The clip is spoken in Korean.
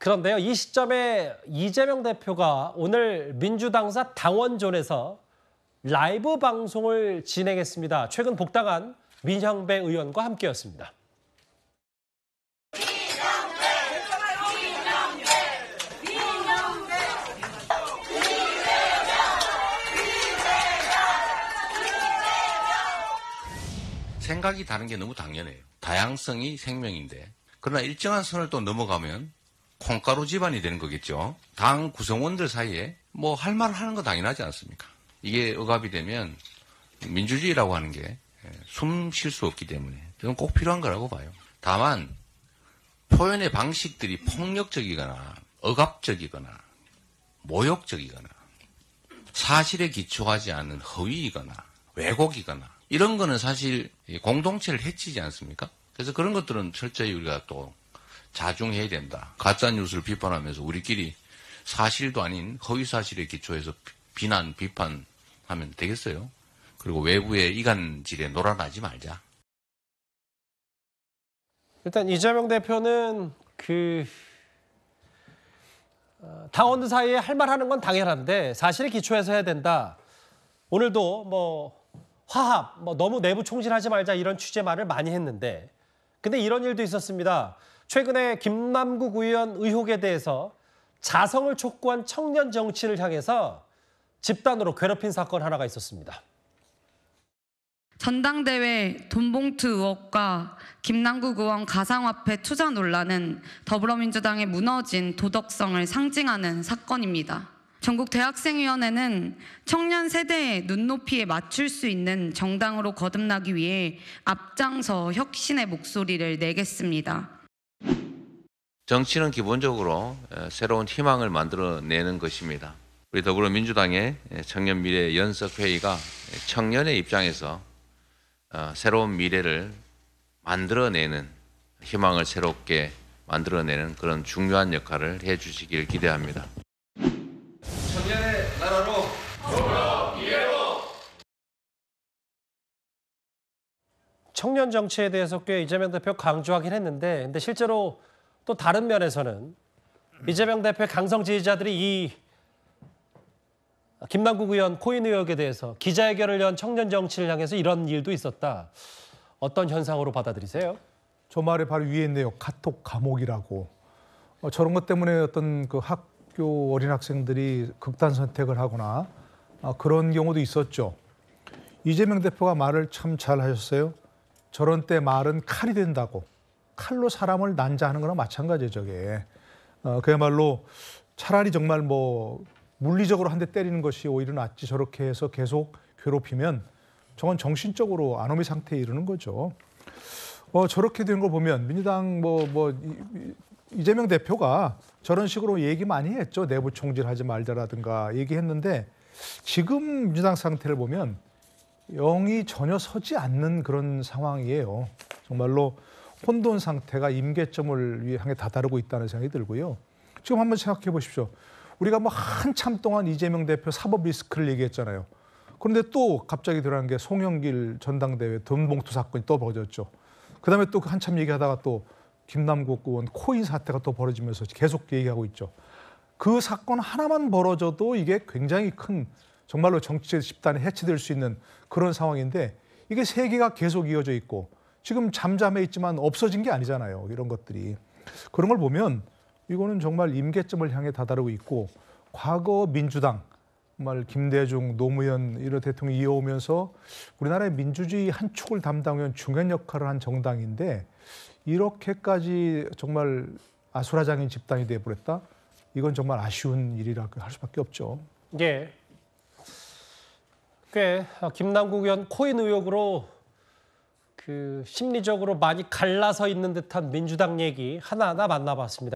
그런데요, 이 시점에 이재명 대표가 오늘 민주당사 당원존에서 라이브 방송을 진행했습니다. 최근 복당한 민형배 의원과 함께였습니다. 생각이 다른 게 너무 당연해요. 다양성이 생명인데. 그러나 일정한 선을 또 넘어가면 콩가루 집안이 되는 거겠죠. 당 구성원들 사이에 뭐 할 말을 하는 거 당연하지 않습니까? 이게 억압이 되면 민주주의라고 하는 게 숨 쉴 수 없기 때문에 저는 꼭 필요한 거라고 봐요. 다만 표현의 방식들이 폭력적이거나 억압적이거나 모욕적이거나 사실에 기초하지 않은 허위이거나 왜곡이거나 이런 거는 사실 공동체를 해치지 않습니까? 그래서 그런 것들은 철저히 우리가 또 자중해야 된다. 가짜뉴스를 비판하면서 우리끼리 사실도 아닌 허위사실에 기초해서 비난, 비판하면 되겠어요? 그리고 외부의 이간질에 놀아나지 말자. 일단 이재명 대표는 당원들 사이에 할 말 하는 건 당연한데 사실에 기초해서 해야 된다. 오늘도 화합, 너무 내부 총질하지 말자 이런 취재 말을 많이 했는데 근데 이런 일도 있었습니다. 최근에 김남국 의원 의혹에 대해서 자성을 촉구한 청년 정치를 향해서 집단으로 괴롭힌 사건 하나가 있었습니다. 전당대회 돈봉투 의혹과 김남국 의원 가상화폐 투자 논란은 더불어민주당의 무너진 도덕성을 상징하는 사건입니다. 전국 대학생위원회는 청년 세대의 눈높이에 맞출 수 있는 정당으로 거듭나기 위해 앞장서 혁신의 목소리를 내겠습니다. 정치는 기본적으로 새로운 희망을 만들어내는 것입니다. 우리 더불어민주당의 청년미래 연석회의가 청년의 입장에서 새로운 미래를 만들어내는, 희망을 새롭게 만들어내는 그런 중요한 역할을 해주시길 기대합니다. 청년의 나라로 더불어 미래로. 청년 정치에 대해서 꽤 이재명 대표 강조하긴 했는데 근데 실제로 또 다른 면에서는 이재명 대표의 강성 지지자들이 이 김남국 의원 코인 의혹에 대해서 기자회견을 연 청년 정치를 향해서 이런 일도 있었다. 어떤 현상으로 받아들이세요? 저 말에 바로 위에 있네요. 카톡 감옥이라고. 저런 것 때문에 어떤 그 학교 어린 학생들이 극단 선택을 하거나 그런 경우도 있었죠. 이재명 대표가 말을 참 잘 하셨어요. 저런 때 말은 칼이 된다고. 칼로 사람을 난자하는 거랑 마찬가지예요, 저게. 그야말로 차라리 정말 물리적으로 한 대 때리는 것이 오히려 낫지 저렇게 해서 계속 괴롭히면 저건 정신적으로 아노미 상태에 이르는 거죠. 저렇게 된 걸 보면 민주당 이재명 대표가 저런 식으로 얘기 많이 했죠. 내부 총질하지 말자라든가 얘기했는데 지금 민주당 상태를 보면 영이 전혀 서지 않는 그런 상황이에요. 정말로 혼돈 상태가 임계점을 향해 다다르고 있다는 생각이 들고요. 지금 한번 생각해 보십시오. 우리가 한참 동안 이재명 대표 사법 리스크를 얘기했잖아요. 그런데 또 갑자기 드러난 게 송영길 전당대회 돈봉투 사건이 또 벌어졌죠. 그다음에 또 한참 얘기하다가 또 김남국 의원 코인 사태가 또 벌어지면서 계속 얘기하고 있죠. 그 사건 하나만 벌어져도 이게 굉장히 큰 정말로 정치 집단에 해치될 수 있는 그런 상황인데 이게 세 개가 계속 이어져 있고 지금 잠잠해 있지만 없어진 게 아니잖아요. 이런 것들이. 그런 걸 보면 이거는 정말 임계점을 향해 다다르고 있고 과거 민주당 정말 김대중, 노무현 이런 대통령이 이어오면서 우리나라의 민주주의 한 축을 담당한 중요한 역할을 한 정당인데 이렇게까지 정말 아수라장인 집단이 되어버렸다? 이건 정말 아쉬운 일이라고 할 수밖에 없죠. 예. 꽤 김남국 의원 코인 의혹으로 심리적으로 많이 갈라서 있는 듯한 민주당 얘기 하나하나 만나봤습니다.